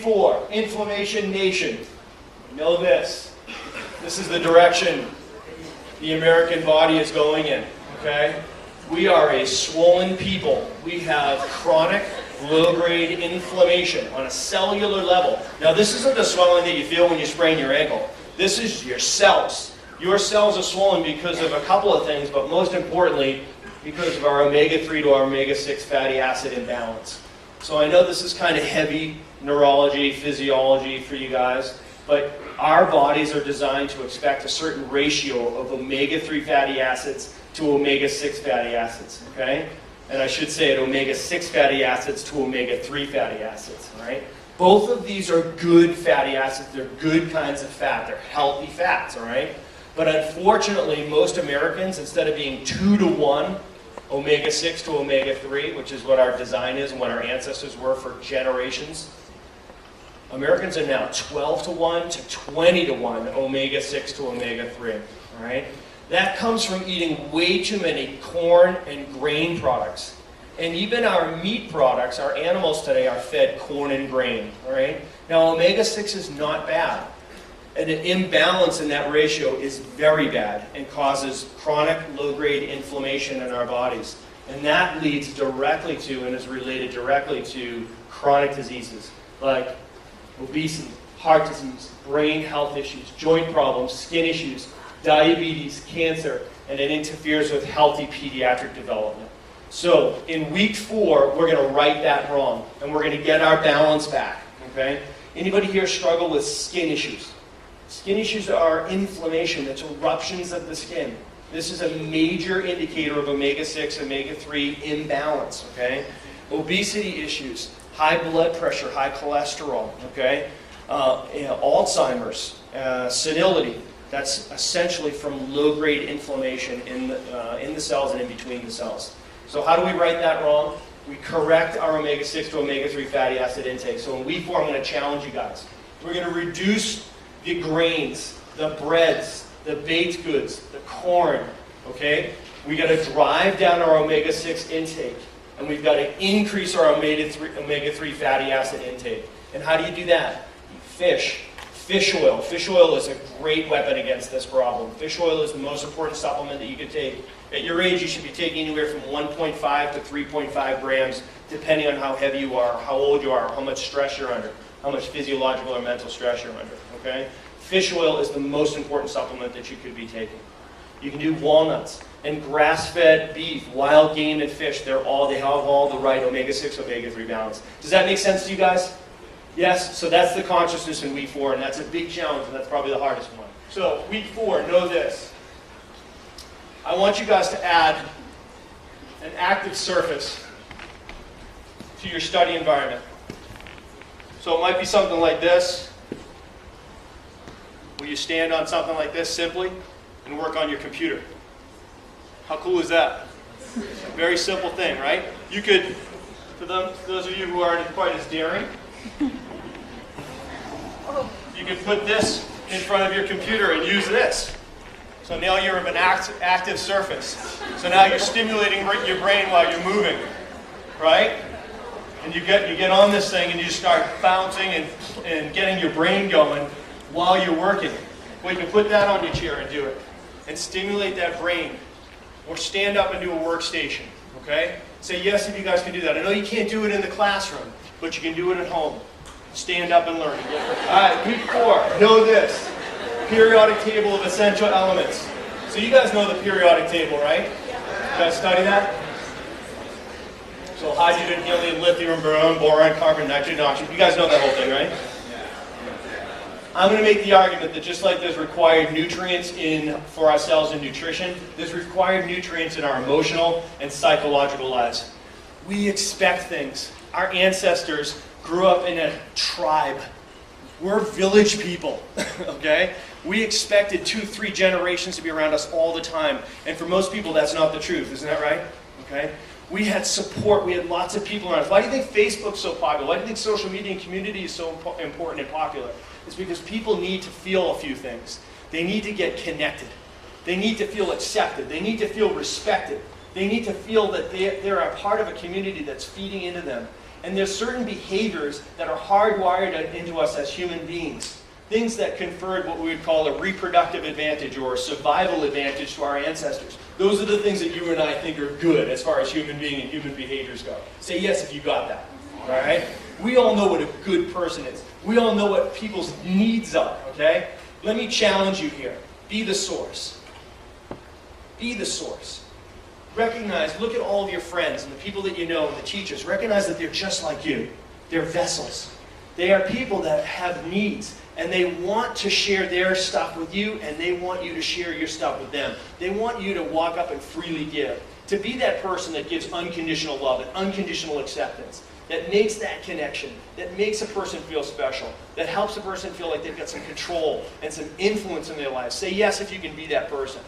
4, Inflammation Nation. Know this. This is the direction the American body is going in, okay? We are a swollen people. We have chronic, low-grade inflammation on a cellular level. Now, this isn't the swelling that you feel when you sprain your ankle. This is your cells. Your cells are swollen because of a couple of things, but most importantly, because of our omega-3 to our omega-6 fatty acid imbalance. So I know this is kind of heavy neurology, physiology for you guys, but our bodies are designed to expect a certain ratio of omega-3 fatty acids to omega-6 fatty acids, okay? And I should say it, omega-6 fatty acids to omega-3 fatty acids, right? Both of these are good fatty acids. They're good kinds of fat. They're healthy fats, all right? But unfortunately, most Americans, instead of being 2-to-1, omega-6 to omega-3, which is what our design is and what our ancestors were for generations, Americans are now 12-to-1 to 20-to-1 omega-6 to omega-3, all right? That comes from eating way too many corn and grain products. And even our meat products, our animals today are fed corn and grain, all right? Now, omega-6 is not bad. And an imbalance in that ratio is very bad and causes chronic low-grade inflammation in our bodies. And that leads directly to and is related directly to chronic diseases like obesity, heart disease, brain health issues, joint problems, skin issues, diabetes, cancer, and it interferes with healthy pediatric development. So in week 4, we're going to right that wrong, and we're going to get our balance back, okay? Anybody here struggle with skin issues? Skin issues are inflammation, that's eruptions of the skin. This is a major indicator of omega-6, omega-3 imbalance, okay? Obesity issues, high blood pressure, high cholesterol, okay? Alzheimer's, senility, that's essentially from low-grade inflammation in the cells and in between the cells. So how do we right that wrong? We correct our omega-6 to omega-3 fatty acid intake. So in week 4, I'm going to challenge you guys. We're going to reduce the grains, the breads, the baked goods, the corn, okay? We got to drive down our omega-6 intake, and we've got to increase our omega-3 fatty acid intake. And how do you do that? Fish. Fish oil. Fish oil is a great weapon against this problem. Fish oil is the most important supplement that you could take. At your age, you should be taking anywhere from 1.5 to 3.5 grams, depending on how heavy you are, how old you are, how much stress you're under, how much physiological or mental stress you're under, okay? Fish oil is the most important supplement that you could be taking. You can do walnuts and grass-fed beef, wild game and fish. They have all the right omega-6, omega-3 balance. Does that make sense to you guys? Yes? So that's the consciousness in week 4, and that's a big challenge, and that's probably the hardest one. So week 4, know this. I want you guys to add an active surface to your study environment. So it might be something like this, where you stand on something like this simply and work on your computer. How cool is that? Very simple thing, right? You could, for those of you who aren't quite as daring, you can put this in front of your computer and use this. So now you're of an active surface. So now you're stimulating your brain while you're moving, right? And you get on this thing and you start bouncing and getting your brain going while you're working. Well, you can put that on your chair and do it. And stimulate that brain. Or stand up and do a workstation, okay? Say yes if you guys can do that. I know you can't do it in the classroom, but you can do it at home. Stand up and learn. All right, week 4, know this. Periodic table of essential elements. So you guys know the periodic table, right? You guys study that? So hydrogen, helium, lithium, boron, carbon, nitrogen, oxygen. You guys know that whole thing, right? I'm going to make the argument that just like there's required nutrients for our cells in nutrition, there's required nutrients in our emotional and psychological lives. We expect things. Our ancestors grew up in a tribe. We're village people, okay? We expected 2-3 generations to be around us all the time. And for most people, that's not the truth. Isn't that right? Okay? We had support. We had lots of people around us. Why do you think Facebook's so popular? Why do you think social media and community is so important and popular? It's because people need to feel a few things. They need to get connected. They need to feel accepted. They need to feel respected. They need to feel that they're a part of a community that's feeding into them. And there's certain behaviors that are hardwired into us as human beings. Things that conferred what we would call a reproductive advantage or a survival advantage to our ancestors. Those are the things that you and I think are good as far as human being and human behaviors go. Say yes if you got that. All right? We all know what a good person is. We all know what people's needs are, okay? Let me challenge you here. Be the source. Be the source. Recognize, look at all of your friends and the people that you know and the teachers. Recognize that they're just like you. They're vessels. They are people that have needs. And they want to share their stuff with you, and they want you to share your stuff with them. They want you to walk up and freely give. To be that person that gives unconditional love and unconditional acceptance. That makes that connection. That makes a person feel special. That helps a person feel like they've got some control and some influence in their lives. Say yes if you can be that person.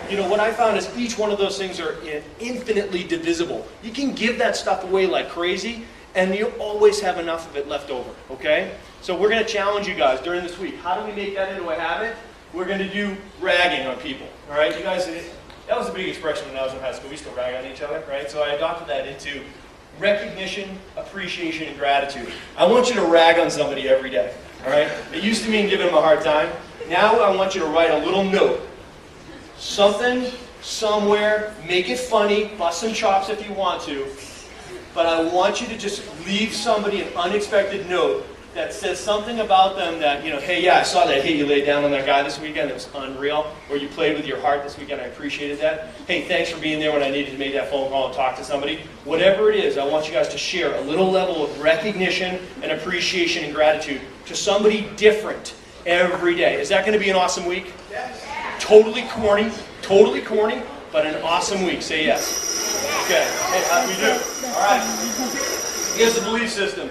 You know, what I found is each one of those things are infinitely divisible. You can give that stuff away like crazy, and you always have enough of it left over, okay? So we're going to challenge you guys during this week. How do we make that into a habit? We're going to do ragging on people, all right? You guys, that was a big expression when I was in high school. We used to rag on each other, right? So I adopted that into recognition, appreciation, and gratitude. I want you to rag on somebody every day, all right? It used to mean giving them a hard time. Now I want you to write a little note. Something, somewhere, make it funny, bust some chops if you want to, but I want you to just leave somebody an unexpected note that says something about them that, you know, hey, yeah, I saw that hit you laid down on that guy this weekend. It was unreal. Or you played with your heart this weekend. I appreciated that. Hey, thanks for being there when I needed to make that phone call and talk to somebody. Whatever it is, I want you guys to share a little level of recognition and appreciation and gratitude to somebody different every day. Is that going to be an awesome week? Yes. Totally corny, but an awesome week. Say yes. Okay. Hey, how do we do? All right. Here's the belief system.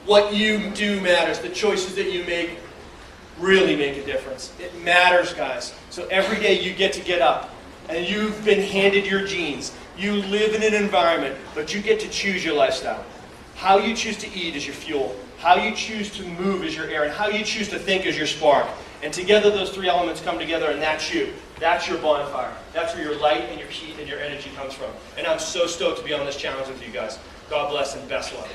What you do matters. The choices that you make really make a difference. It matters, guys. So every day you get up, and you've been handed your genes. You live in an environment, but you get to choose your lifestyle. How you choose to eat is your fuel. How you choose to move is your air, and how you choose to think is your spark. And together those three elements come together, and that's you. That's your bonfire. That's where your light and your heat and your energy comes from. And I'm so stoked to be on this challenge with you guys. God bless and best luck.